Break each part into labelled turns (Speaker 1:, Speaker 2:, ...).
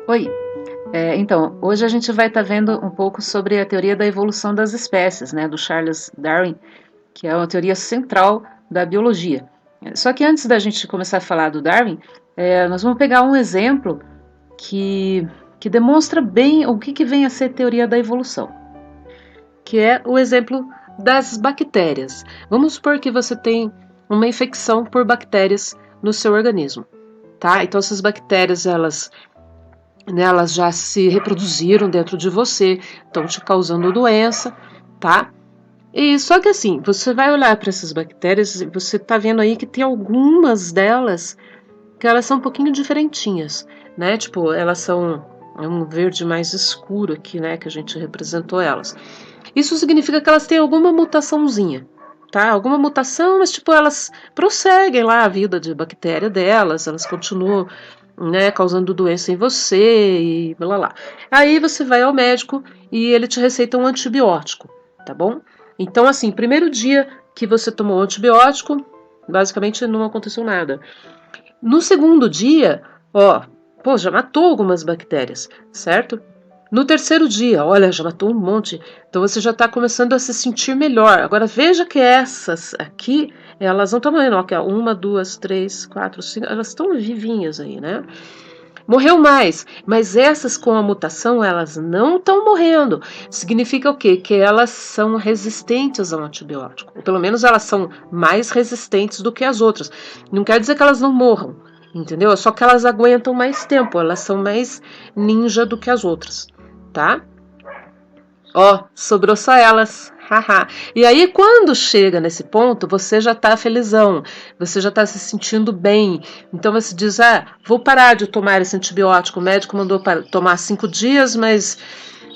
Speaker 1: Oi, então, hoje a gente vai estar vendo um pouco sobre a teoria da evolução das espécies, né, do Charles Darwin, que é uma teoria central da biologia. Só que antes da gente começar a falar do Darwin, nós vamos pegar um exemplo que, que demonstra bem o que vem a ser teoria da evolução, que é o exemplo das bactérias. Vamos supor que você tem uma infecção por bactérias no seu organismo, tá? Então essas bactérias, elas já se reproduziram dentro de você, estão te causando doença, tá? E só que assim, você vai olhar para essas bactérias e você tá vendo aí que tem algumas delas que elas são um pouquinho diferentinhas, né? Tipo, elas são um verde mais escuro aqui, né? Que a gente representou elas. Isso significa que elas têm alguma mutaçãozinha, tá? Alguma mutação, mas tipo, elas prosseguem lá a vida de bactéria delas, elas continuam, né, causando doença em você e blá blá. Aí você vai ao médico e ele te receita um antibiótico, tá bom? Então, assim, primeiro dia que você tomou o antibiótico, basicamente não aconteceu nada. No segundo dia, ó, pô, já matou algumas bactérias, certo? No terceiro dia, olha, já matou um monte. Então você já está começando a se sentir melhor. Agora veja que essas aqui, elas não estão morrendo. Ó, uma, duas, três, quatro, cinco. Elas estão vivinhas aí, né? Morreu mais, mas essas com a mutação, elas não estão morrendo. Significa o quê? Que elas são resistentes ao antibiótico. Ou pelo menos elas são mais resistentes do que as outras. Não quer dizer que elas não morram, entendeu? É só que elas aguentam mais tempo, elas são mais ninja do que as outras, tá? Ó, sobrou só elas. Haha. E aí, quando chega nesse ponto, você já tá felizão, você já tá se sentindo bem. Então você diz: ah, vou parar de tomar esse antibiótico. O médico mandou tomar 5 dias, mas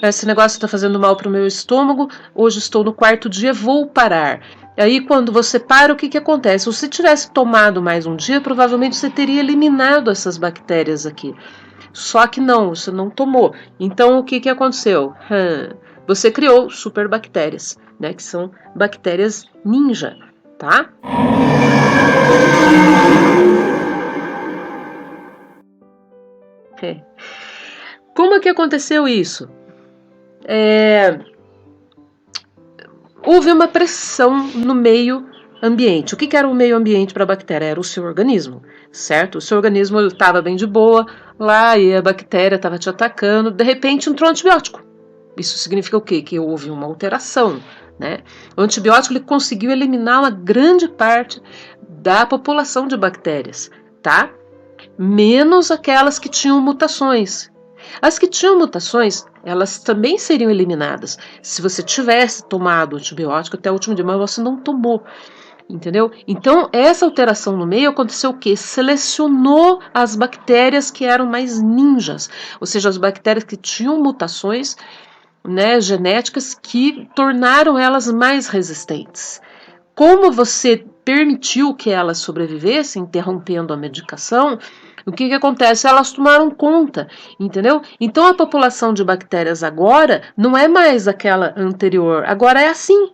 Speaker 1: esse negócio está fazendo mal para o meu estômago. Hoje estou no quarto dia, vou parar. Aí, quando você para, o que acontece? Se você tivesse tomado mais um dia, provavelmente você teria eliminado essas bactérias aqui. Só que não, você não tomou. Então, o que aconteceu? Você criou superbactérias, né? Que são bactérias ninja, tá? É. Como é que aconteceu isso? Houve uma pressão no meio ambiente. O que era o meio ambiente para a bactéria? Era o seu organismo, certo? O seu organismo estava bem de boa lá e a bactéria estava te atacando. De repente entrou um antibiótico. Isso significa o quê? Que houve uma alteração, né? O antibiótico ele conseguiu eliminar uma grande parte da população de bactérias, tá? Menos aquelas que tinham mutações. As que tinham mutações, elas também seriam eliminadas se você tivesse tomado o antibiótico até o último dia, mas você não tomou, entendeu? Então, essa alteração no meio aconteceu o quê? Selecionou as bactérias que eram mais ninjas, ou seja, as bactérias que tinham mutações, né, genéticas que tornaram elas mais resistentes. Como você permitiu que elas sobrevivessem, interrompendo a medicação, o que acontece? Elas tomaram conta, entendeu? Então a população de bactérias agora não é mais aquela anterior, agora é assim,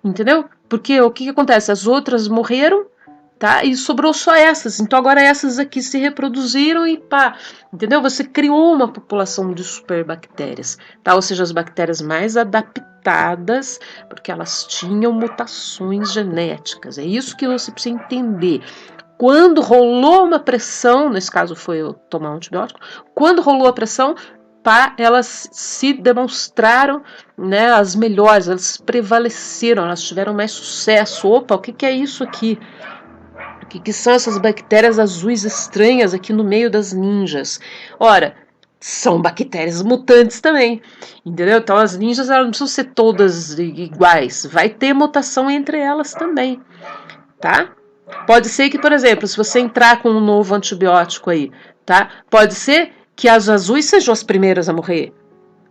Speaker 1: entendeu? Porque o que acontece? As outras morreram, tá? E sobrou só essas. Então agora essas aqui se reproduziram e pá, entendeu? Você criou uma população de superbactérias, tá? Ou seja, as bactérias mais adaptadas, porque elas tinham mutações genéticas. É isso que você precisa entender. Quando rolou uma pressão, nesse caso foi eu tomar um antibiótico, quando rolou a pressão, pá, elas se demonstraram, né, as melhores, elas prevaleceram, elas tiveram mais sucesso. Opa, o que é isso aqui? O que são essas bactérias azuis estranhas aqui no meio das ninjas? Ora, são bactérias mutantes também, entendeu? Então as ninjas elas não precisam ser todas iguais, vai ter mutação entre elas também, tá? Pode ser que, por exemplo, se você entrar com um novo antibiótico aí, tá? Pode ser que as azuis sejam as primeiras a morrer.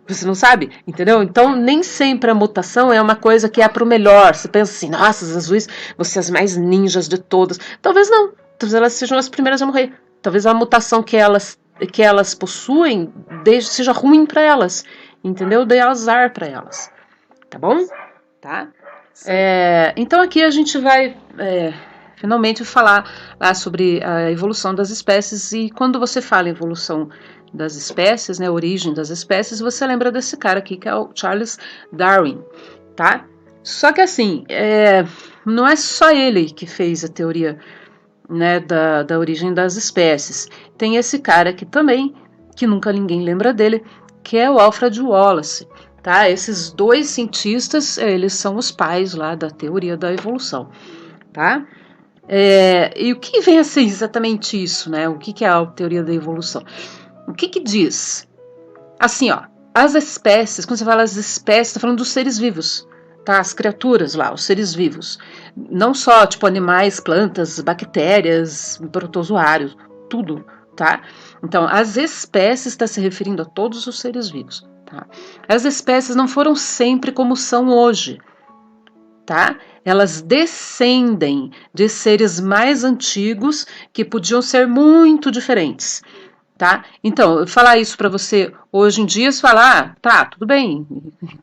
Speaker 1: Você não sabe, entendeu? Então, nem sempre a mutação é uma coisa que é pro melhor. Você pensa assim, nossa, as azuis vão ser as mais ninjas de todas. Talvez não. Talvez elas sejam as primeiras a morrer. Talvez a mutação que elas possuem seja ruim para elas, entendeu? Dê azar para elas, tá bom? Tá? Então aqui a gente vai finalmente falar lá sobre a evolução das espécies. E quando você fala em evolução das espécies, né, origem das espécies, você lembra desse cara aqui, que é o Charles Darwin, tá? Só que assim, não é só ele que fez a teoria, né, da origem das espécies. Tem esse cara aqui também, que nunca ninguém lembra dele, que é o Alfred Wallace. Tá? Esses dois cientistas, eles são os pais lá da teoria da evolução. Tá? E o que vem a ser exatamente isso, né? O que é a teoria da evolução? O que diz? Assim, ó, as espécies, quando você fala as espécies, está falando dos seres vivos, tá? As criaturas lá, os seres vivos. Não só, tipo, animais, plantas, bactérias, protozoários, tudo, tá? Então, as espécies está se referindo a todos os seres vivos, tá? As espécies não foram sempre como são hoje, tá? Elas descendem de seres mais antigos que podiam ser muito diferentes. Tá? Então, falar isso para você hoje em dia, você fala, tá, tudo bem,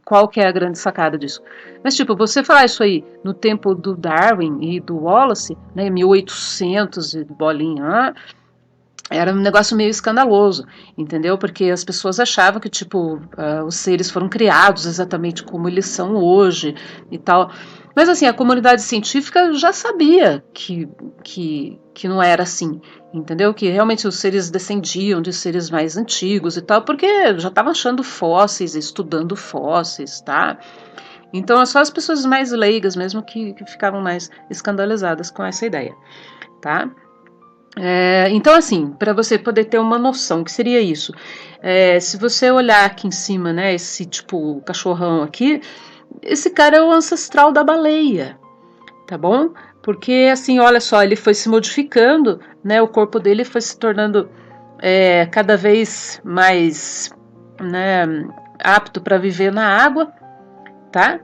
Speaker 1: qual que é a grande sacada disso? Mas, tipo, você falar isso aí no tempo do Darwin e do Wallace, né, 1800 e bolinha, era um negócio meio escandaloso, entendeu? Porque as pessoas achavam que, tipo, os seres foram criados exatamente como eles são hoje e tal. Mas, assim, a comunidade científica já sabia que não era assim, entendeu? Que realmente os seres descendiam de seres mais antigos e tal, porque já estavam achando fósseis, estudando fósseis, tá? Então, é só as pessoas mais leigas mesmo que ficavam mais escandalizadas com essa ideia, tá? Então, assim, para você poder ter uma noção, o que seria isso? Se você olhar aqui em cima, né, esse tipo cachorrão aqui, esse cara é o ancestral da baleia, tá bom? Porque, assim, olha só, ele foi se modificando, né, o corpo dele foi se tornando cada vez mais, né, apto para viver na água, tá?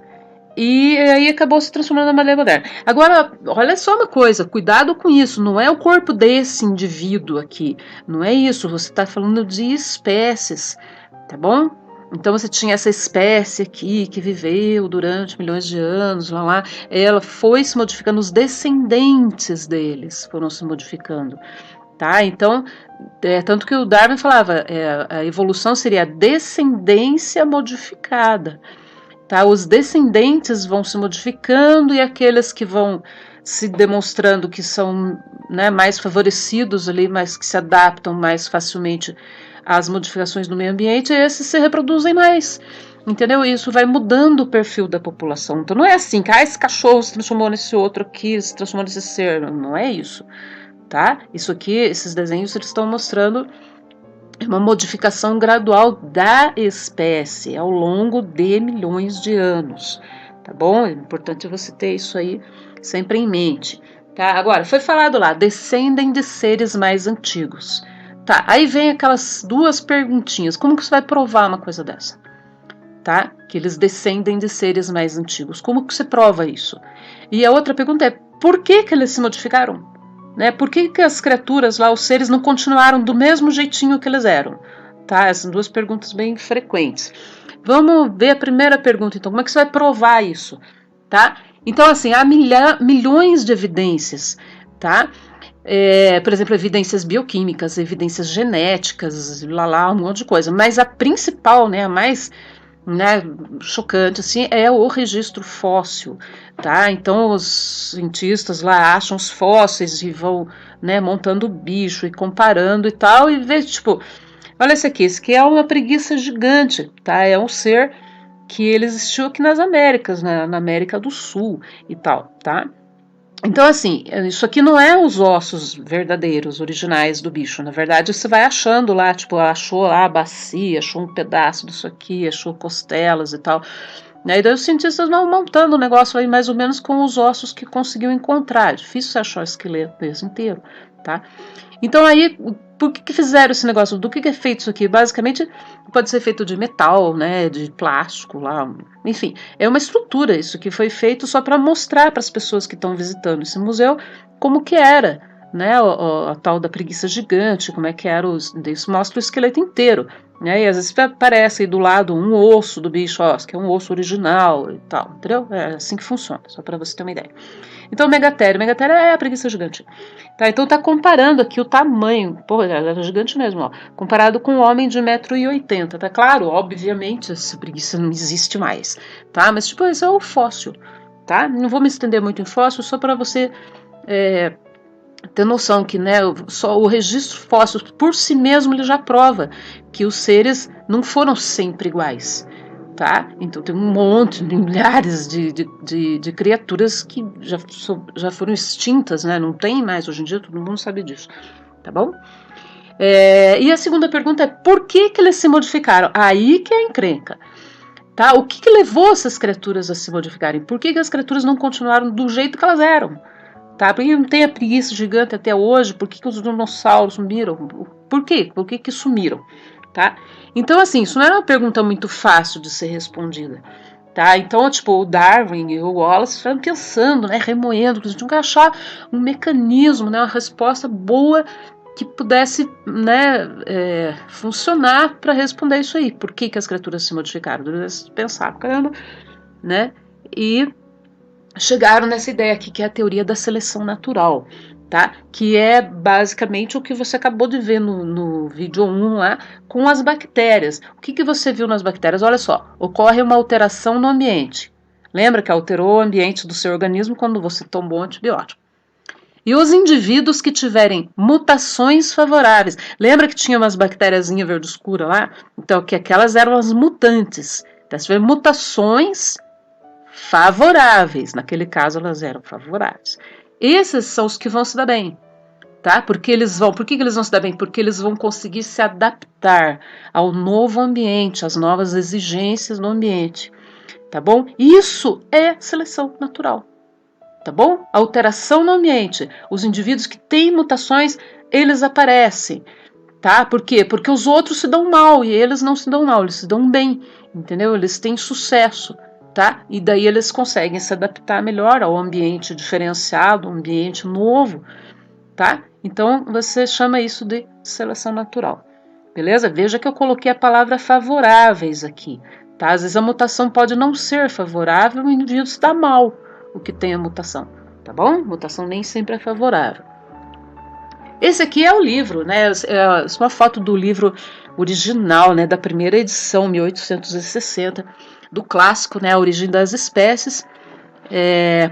Speaker 1: E aí acabou se transformando numa baleia moderna. Agora, olha só uma coisa, cuidado com isso, não é o corpo desse indivíduo aqui, não é isso, você está falando de espécies, tá bom? Então você tinha essa espécie aqui que viveu durante milhões de anos, lá, ela foi se modificando, os descendentes deles foram se modificando, tá? Então, tanto que o Darwin falava, a evolução seria a descendência modificada. Tá? Os descendentes vão se modificando e aqueles que vão se demonstrando que são, né, mais favorecidos ali, mas que se adaptam mais facilmente às modificações do meio ambiente, esses se reproduzem mais. Entendeu? Isso vai mudando o perfil da população. Então não é assim que esse cachorro se transformou nesse outro aqui, se transformou nesse ser. Não é isso. Tá? Isso aqui, esses desenhos, eles estão mostrando uma modificação gradual da espécie ao longo de milhões de anos, tá bom? É importante você ter isso aí sempre em mente, tá? Agora, foi falado lá, descendem de seres mais antigos. Tá, aí vem aquelas duas perguntinhas, como que você vai provar uma coisa dessa? Tá? Que eles descendem de seres mais antigos, como que você prova isso? E a outra pergunta é, por que eles se modificaram? Né? Por que as criaturas lá, os seres, não continuaram do mesmo jeitinho que eles eram? Tá? Essas duas perguntas bem frequentes. Vamos ver a primeira pergunta, então. Como é que você vai provar isso? Tá? Então, assim, há milhões de evidências, tá? Por exemplo, evidências bioquímicas, evidências genéticas, um monte de coisa. Mas a principal, né, a mais, né, chocante, assim, é o registro fóssil, tá? Então os cientistas lá acham os fósseis e vão, né, montando o bicho e comparando e tal, e vê, tipo, olha esse aqui é uma preguiça gigante, tá? É um ser que ele existiu aqui nas Américas, né, na América do Sul e tal, tá? Então, assim, isso aqui não é os ossos verdadeiros, originais do bicho. Na verdade, você vai achando lá, tipo, achou lá a bacia, achou um pedaço disso aqui, achou costelas e tal. E daí os cientistas vão montando o negócio aí mais ou menos com os ossos que conseguiu encontrar. É difícil você achar o esqueleto desse inteiro, tá? Então aí, por que fizeram esse negócio? Do que é feito isso aqui? Basicamente, pode ser feito de metal, né, de plástico lá, enfim, é uma estrutura. Isso que foi feito só para mostrar para as pessoas que estão visitando esse museu como que era, né, a tal da preguiça gigante, como é que era, isso mostra o esqueleto inteiro, né, e às vezes aparece aí do lado um osso do bicho, ó, que é um osso original e tal, entendeu? É assim que funciona, só para você ter uma ideia. Então, Megatéria é a preguiça gigante. Tá, então tá comparando aqui o tamanho, pô, era gigante mesmo, ó, comparado com um homem de 1,80 m, tá claro? Obviamente essa preguiça não existe mais, tá? Mas tipo, esse é o fóssil, tá? Não vou me estender muito em fóssil, só para você ter noção que, né, só o registro fóssil por si mesmo ele já prova que os seres não foram sempre iguais, tá? Então tem um monte, milhares de criaturas que já foram extintas, né? Não tem mais hoje em dia, todo mundo sabe disso, tá bom? E a segunda pergunta é por que eles se modificaram? Aí que é a encrenca. Tá? O que levou essas criaturas a se modificarem? Por que as criaturas não continuaram do jeito que elas eram? Tá? Por que não tem a preguiça gigante até hoje? Por que os dinossauros sumiram? Por quê? Por que sumiram? Tá? Então, assim, isso não era uma pergunta muito fácil de ser respondida. Tá? Então, tipo, o Darwin e o Wallace estavam pensando, né, remoendo, eles tinham que achar um mecanismo, né, uma resposta boa que pudesse, né, funcionar para responder isso aí. Por que as criaturas se modificaram? Eles pensaram, caramba, né? E chegaram nessa ideia aqui, que é a teoria da seleção natural, tá? Que é basicamente o que você acabou de ver no vídeo 1 lá, com as bactérias. O que você viu nas bactérias? Olha só, ocorre uma alteração no ambiente. Lembra que alterou o ambiente do seu organismo quando você tomou antibiótico. E os indivíduos que tiverem mutações favoráveis. Lembra que tinha umas bactériazinhas verde escura lá? Então, que aquelas eram as mutantes. Então, se tiver mutações favoráveis, naquele caso elas eram favoráveis. Esses são os que vão se dar bem, tá? Por que eles vão se dar bem? Porque eles vão conseguir se adaptar ao novo ambiente, às novas exigências do ambiente, tá bom? Isso é seleção natural, tá bom? Alteração no ambiente. Os indivíduos que têm mutações, eles aparecem, tá? Por quê? Porque os outros se dão mal e eles não se dão mal, eles se dão bem, entendeu? Eles têm sucesso. Tá? E daí eles conseguem se adaptar melhor ao ambiente diferenciado, um ambiente novo, tá? Então você chama isso de seleção natural, beleza? Veja que eu coloquei a palavra favoráveis aqui, tá? Às vezes a mutação pode não ser favorável, o indivíduo se dá mal, o que tem a mutação, tá bom? Mutação nem sempre é favorável. Esse aqui é o livro, né? É uma foto do livro original, né? Da primeira edição, 1860. Do clássico, né, A Origem das Espécies,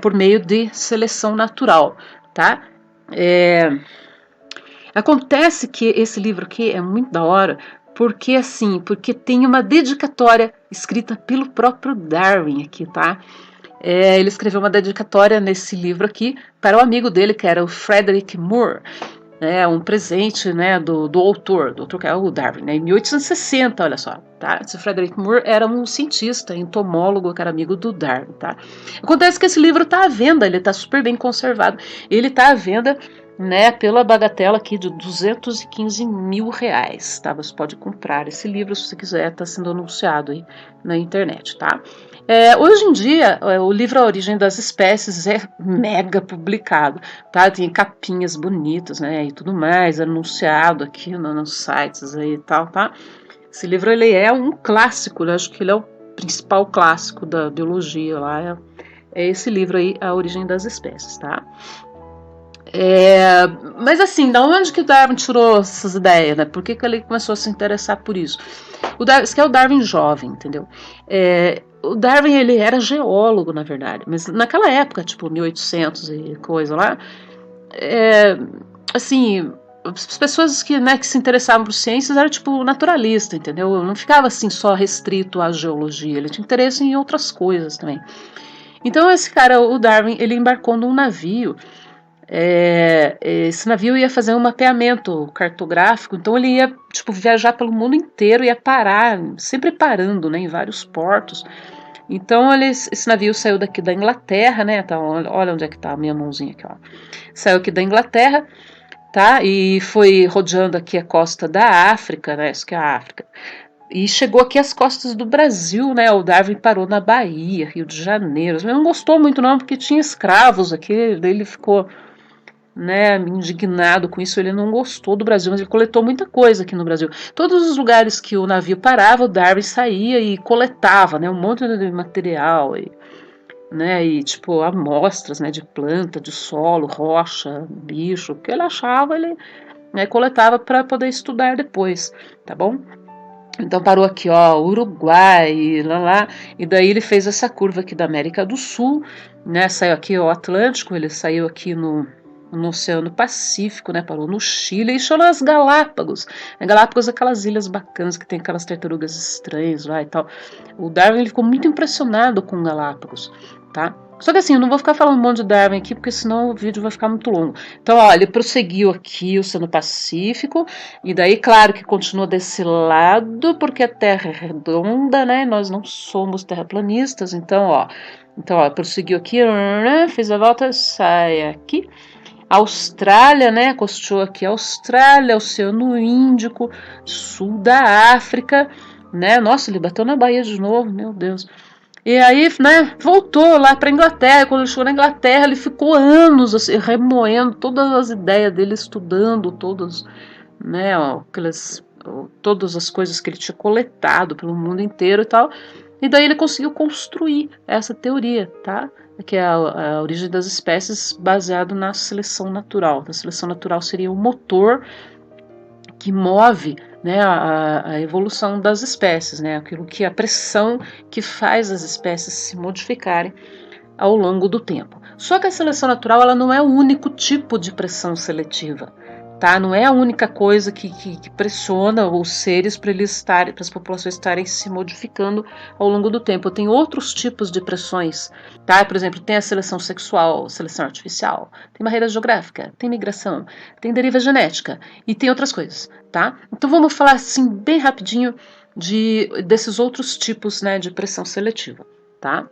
Speaker 1: por meio de seleção natural, tá? Acontece que esse livro aqui é muito da hora, porque tem uma dedicatória escrita pelo próprio Darwin aqui, tá? Ele escreveu uma dedicatória nesse livro aqui para o amigo dele, que era o Frederick Moore, um presente, né, do autor que é o Darwin, né, em 1860, olha só, tá? Esse Frederick Moore era um cientista, entomólogo, que era amigo do Darwin, tá? Acontece que esse livro está à venda, ele está super bem conservado, ele está à venda, né, pela bagatela aqui de R$215 mil, tá? Você pode comprar esse livro se você quiser, está sendo anunciado aí na internet, tá? Hoje em dia, o livro A Origem das Espécies é mega publicado, tá? Tem capinhas bonitas, né, e tudo mais, anunciado aqui nos sites aí e tal, tá? Esse livro, ele é um clássico, eu acho que ele é o principal clássico da biologia lá, é esse livro aí, A Origem das Espécies, tá? Mas assim, da onde que o Darwin tirou essas ideias, né? Por que ele começou a se interessar por isso? Esse aqui é o Darwin jovem, entendeu? O Darwin, ele era geólogo, na verdade, mas naquela época, tipo 1800 e coisa lá, assim, as pessoas que se interessavam por ciências eram tipo naturalista, entendeu? Não ficava assim só restrito à geologia, ele tinha interesse em outras coisas também. Então esse cara, o Darwin, ele embarcou num navio. Esse navio ia fazer um mapeamento cartográfico, então ele ia viajar pelo mundo inteiro, ia parar, sempre parando, né, em vários portos. Então esse navio saiu daqui da Inglaterra, né? Tá, olha onde é que tá a minha mãozinha aqui, ó. Saiu aqui da Inglaterra, tá? E foi rodeando aqui a costa da África, né? Isso que é a África. E chegou aqui às costas do Brasil, né? O Darwin parou na Bahia, Rio de Janeiro. Mas não gostou muito não, porque tinha escravos aqui, daí ele ficou né, indignado com isso, ele não gostou do Brasil, mas ele coletou muita coisa aqui no Brasil. Todos os lugares que o navio parava, o Darwin saía e coletava, né, um monte de material, né, e tipo amostras, né, de planta, de solo, rocha, bicho, o que ele achava, ele, né, coletava para poder estudar depois, tá bom? Então parou aqui, ó, Uruguai, lá, e daí ele fez essa curva aqui da América do Sul, né, saiu aqui o Atlântico, ele saiu aqui no Oceano Pacífico, né, parou no Chile e chegou nas Galápagos. Galápagos, aquelas ilhas bacanas que tem aquelas tartarugas estranhas lá e tal. O Darwin ele ficou muito impressionado com Galápagos, tá? Só que assim, eu não vou ficar falando um monte de Darwin aqui, porque senão o vídeo vai ficar muito longo. Então, ó, ele prosseguiu aqui o Oceano Pacífico, e daí, claro que continua desse lado, porque a Terra é redonda, né? Nós não somos terraplanistas, então, ó, prosseguiu aqui, fez a volta, sai aqui. Austrália, né? Costeou aqui a Austrália, Oceano Índico, sul da África, né? Nossa, ele bateu na Bahia de novo, meu Deus. E aí, né, voltou lá para Inglaterra. Quando ele chegou na Inglaterra, ele ficou anos assim, remoendo todas as ideias dele, estudando todas, né, todas as coisas que ele tinha coletado pelo mundo inteiro e tal. E daí ele conseguiu construir essa teoria, tá? Que é a origem das espécies baseado na seleção natural. A seleção natural seria o motor que move, né, a evolução das espécies, né, aquilo que a pressão que faz as espécies se modificarem ao longo do tempo. Só que a seleção natural ela não é o único tipo de pressão seletiva, tá? Não é a única coisa que pressiona os seres para eles estarem, para as populações estarem se modificando ao longo do tempo. Tem outros tipos de pressões, tá? Por exemplo, tem a seleção sexual, seleção artificial, tem barreira geográfica, tem migração, tem deriva genética e tem outras coisas, tá? Então vamos falar assim bem rapidinho desses outros tipos, né, de pressão seletiva, tá?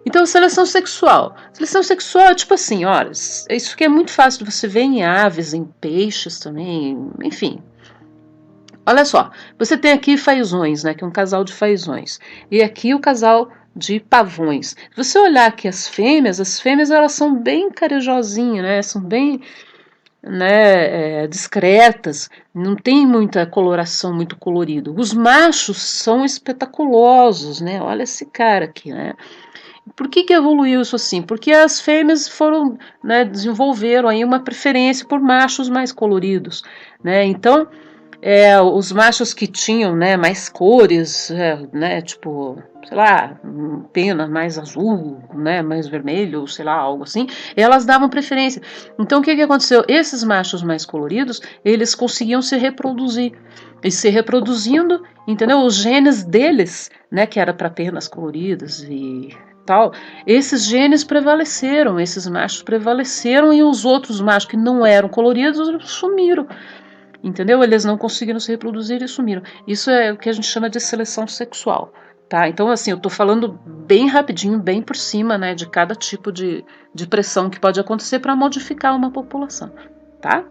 Speaker 1: Então, seleção sexual. Seleção sexual é tipo assim, olha, isso aqui é muito fácil de você ver em aves, em peixes também, enfim. Olha só, você tem aqui fazões, né, que é um casal de fazões, e aqui o casal de pavões. Se você olhar aqui as fêmeas elas são bem carejosinhas, né, são bem, né, discretas, não tem muita coloração, muito colorido. Os machos são espetaculosos, né, olha esse cara aqui, né. Por que evoluiu isso assim? Porque as fêmeas foram, né, desenvolveram aí uma preferência por machos mais coloridos, né? Então, os machos que tinham, né, mais cores, né, tipo, sei lá, pena mais azul, né, mais vermelho, sei lá, algo assim, elas davam preferência. Então, o que aconteceu? Esses machos mais coloridos, eles conseguiam se reproduzir. E se reproduzindo, entendeu? Os genes deles, né, que era para penas coloridas e tal, esses genes prevaleceram, esses machos prevaleceram e os outros machos que não eram coloridos sumiram, entendeu? Eles não conseguiram se reproduzir e sumiram. Isso é o que a gente chama de seleção sexual, tá? Então, assim, eu tô falando bem rapidinho, bem por cima, né, de cada tipo de pressão que pode acontecer para modificar uma população, tá?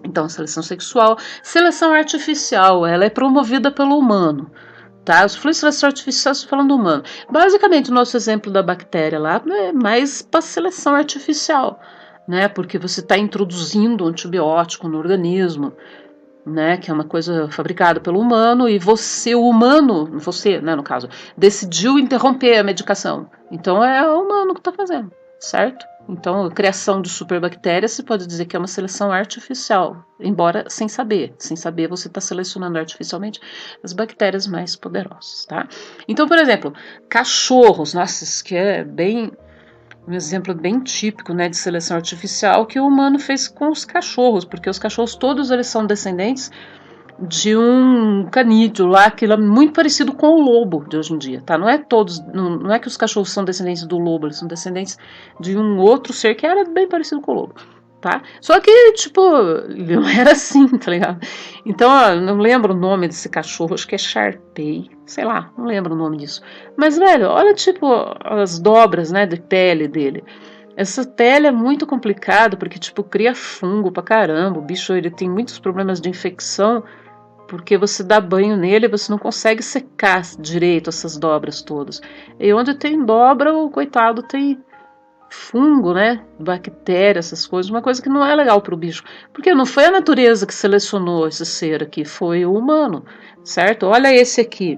Speaker 1: Então, seleção sexual. Seleção artificial, ela é promovida pelo humano. Tá? Os fluidos seleção artificial, estou falando humano. Basicamente, o nosso exemplo da bactéria lá é mais para seleção artificial, né? Porque você está introduzindo um antibiótico no organismo, né? Que é uma coisa fabricada pelo humano e você, o humano, você, né, no caso, decidiu interromper a medicação. Então é o humano que está fazendo, certo? Então, a criação de superbactérias se pode dizer que é uma seleção artificial, embora sem saber. Sem saber, você está selecionando artificialmente as bactérias mais poderosas, tá? Então, por exemplo, cachorros, nossa, isso que é bem um exemplo bem típico, né, de seleção artificial que o humano fez com os cachorros, porque os cachorros todos eles são descendentes de um canídeo lá, que é muito parecido com o lobo de hoje em dia, tá? Não é todos, não é que os cachorros são descendentes do lobo, eles são descendentes de um outro ser que era bem parecido com o lobo, tá? Só que, tipo, não era assim, tá ligado? Então, ó, não lembro o nome desse cachorro, acho que é Sharpei, sei lá, não lembro o nome disso. Mas, velho, olha, tipo, as dobras, né, de pele dele. Essa pele é muito complicada, porque, tipo, cria fungo pra caramba, o bicho, ele tem muitos problemas de infecção, porque você dá banho nele e você não consegue secar direito essas dobras todas. E onde tem dobra, o coitado tem fungo, né, bactéria, essas coisas, uma coisa que não é legal para o bicho, porque não foi a natureza que selecionou esse ser aqui, foi o humano, certo? Olha esse aqui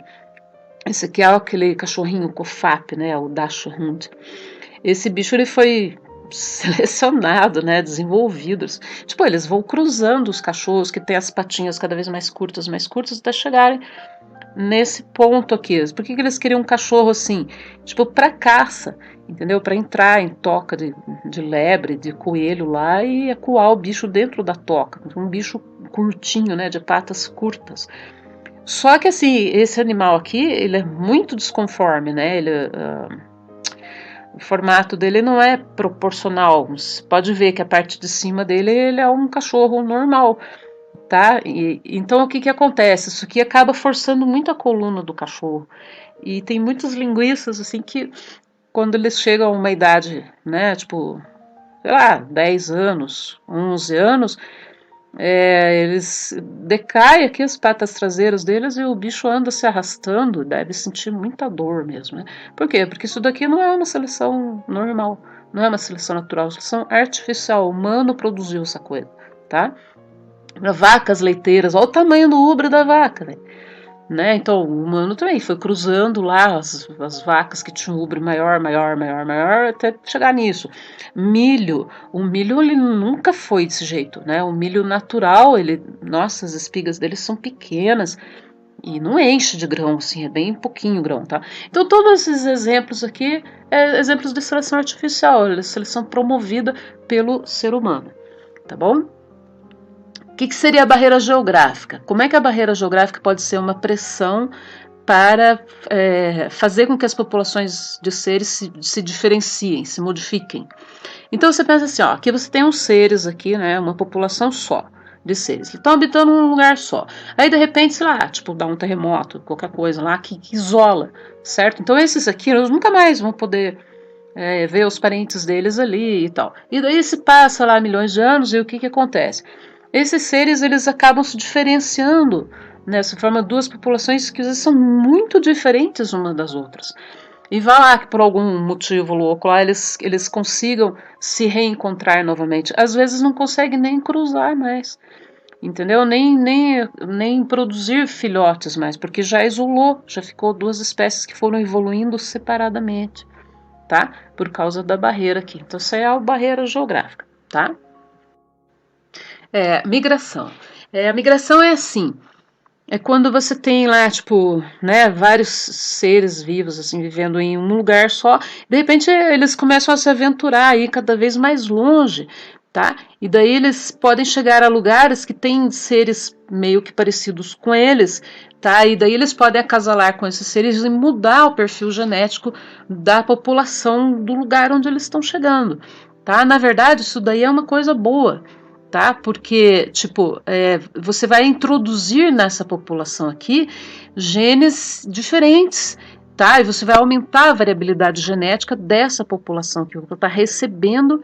Speaker 1: é aquele cachorrinho COFAP, né, o Dachshund. Esse bicho ele foi selecionado, né, desenvolvido. Tipo, eles vão cruzando os cachorros que têm as patinhas cada vez mais curtas, até chegarem nesse ponto aqui. Por que eles queriam um cachorro assim? Tipo, para caça, entendeu? Para entrar em toca de lebre, de coelho lá e acuar o bicho dentro da toca. Um bicho curtinho, né, de patas curtas. Só que assim, esse animal aqui, ele é muito desconforme, né? O formato dele não é proporcional. Você pode ver que a parte de cima dele ele é um cachorro normal, tá? Então o que acontece? Isso aqui acaba forçando muito a coluna do cachorro. E tem muitos linguistas assim que quando eles chegam a uma idade, né, tipo, sei lá, 10 anos, 11 anos, eles decaem aqui as patas traseiras deles e o bicho anda se arrastando, deve sentir muita dor mesmo, né? Por quê? Porque isso daqui não é uma seleção normal, não é uma seleção natural, é uma seleção artificial, o humano produziu essa coisa, tá? Vacas leiteiras, olha o tamanho do úbrio da vaca, né? Então o humano também foi cruzando lá as vacas que tinham ubre maior, até chegar nisso. O milho ele nunca foi desse jeito, né? O milho natural, nossa, as espigas dele são pequenas e não enche de grão, assim, é bem pouquinho grão, tá? Então todos esses exemplos aqui exemplos de seleção artificial, seleção promovida pelo ser humano, tá bom? O que seria a barreira geográfica? Como é que a barreira geográfica pode ser uma pressão para fazer com que as populações de seres se diferenciem, se modifiquem? Então você pensa assim, ó, aqui você tem uns seres aqui, né, uma população só de seres, eles estão habitando um lugar só. Aí de repente, sei lá, tipo, dá um terremoto, qualquer coisa lá que isola, certo? Então esses aqui eles nunca mais vão poder ver os parentes deles ali e tal. E daí se passa lá milhões de anos e o que acontece? Esses seres eles acabam se diferenciando, né? Se formam duas populações que às vezes são muito diferentes uma das outras. E vai lá que por algum motivo louco lá eles consigam se reencontrar novamente. Às vezes não conseguem nem cruzar mais, entendeu? Nem produzir filhotes mais, porque já isolou, já ficou duas espécies que foram evoluindo separadamente, tá? Por causa da barreira aqui. Então isso é a barreira geográfica, tá? Migração. A migração é assim, é quando você tem lá, tipo, né, vários seres vivos, assim, vivendo em um lugar só, de repente eles começam a se aventurar aí cada vez mais longe, tá? E daí eles podem chegar a lugares que têm seres meio que parecidos com eles, tá? E daí eles podem acasalar com esses seres e mudar o perfil genético da população do lugar onde eles estão chegando, tá? Na verdade, isso daí é uma coisa boa, tá? Porque, tipo, você vai introduzir nessa população aqui genes diferentes, tá? E você vai aumentar a variabilidade genética dessa população que está recebendo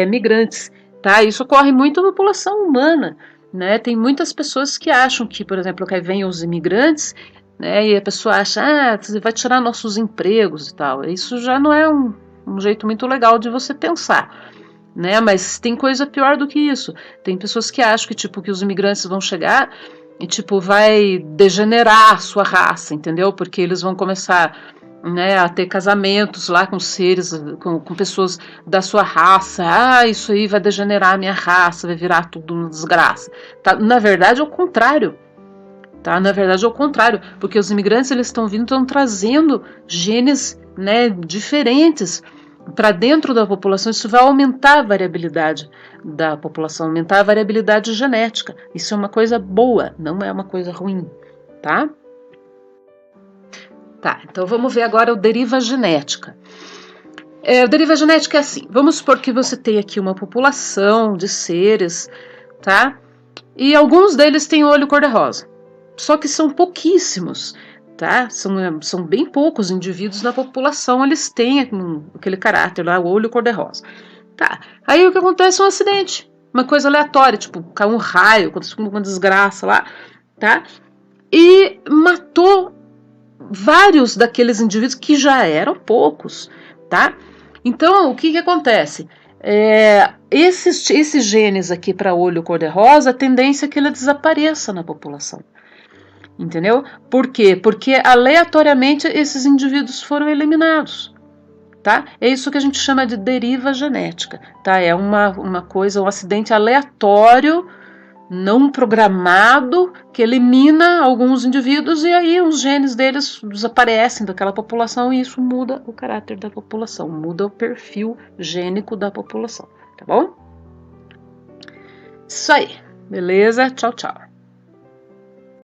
Speaker 1: migrantes, tá? Isso ocorre muito na população humana, né? Tem muitas pessoas que acham que, por exemplo, que vêm os imigrantes, né? E a pessoa acha, você vai tirar nossos empregos e tal. Isso já não é um jeito muito legal de você pensar, né? Mas tem coisa pior do que isso. Tem pessoas que acham que, tipo, que os imigrantes vão chegar e, tipo, vai degenerar a sua raça, entendeu? Porque eles vão começar, né, a ter casamentos lá com seres, com pessoas da sua raça. Isso aí vai degenerar a minha raça, vai virar tudo uma desgraça. Tá? Na verdade, é o contrário. Tá? Na verdade, é o contrário, porque os imigrantes eles estão vindo, estão trazendo genes, né, diferentes para dentro da população. Isso vai aumentar a variabilidade da população, aumentar a variabilidade genética. Isso é uma coisa boa, não é uma coisa ruim, tá? Tá, então vamos ver agora o deriva genética. O deriva genética é assim, vamos supor que você tem aqui uma população de seres, tá? E alguns deles têm olho cor-de-rosa, só que são pouquíssimos, tá? São bem poucos indivíduos na população, eles têm aquele caráter lá, o olho cor-de-rosa. Tá, aí o que acontece é um acidente, uma coisa aleatória, tipo, cai um raio, aconteceu uma desgraça lá, tá? E matou vários daqueles indivíduos que já eram poucos, tá? Então, o que acontece? Esses genes aqui para olho cor-de-rosa, a tendência é que ele desapareça na população. Entendeu? Por quê? Porque aleatoriamente esses indivíduos foram eliminados. Tá? É isso que a gente chama de deriva genética. Tá? É uma coisa, um acidente aleatório, não programado, que elimina alguns indivíduos e aí os genes deles desaparecem daquela população e isso muda o caráter da população, muda o perfil gênico da população. Tá bom? Isso aí. Beleza? Tchau, tchau.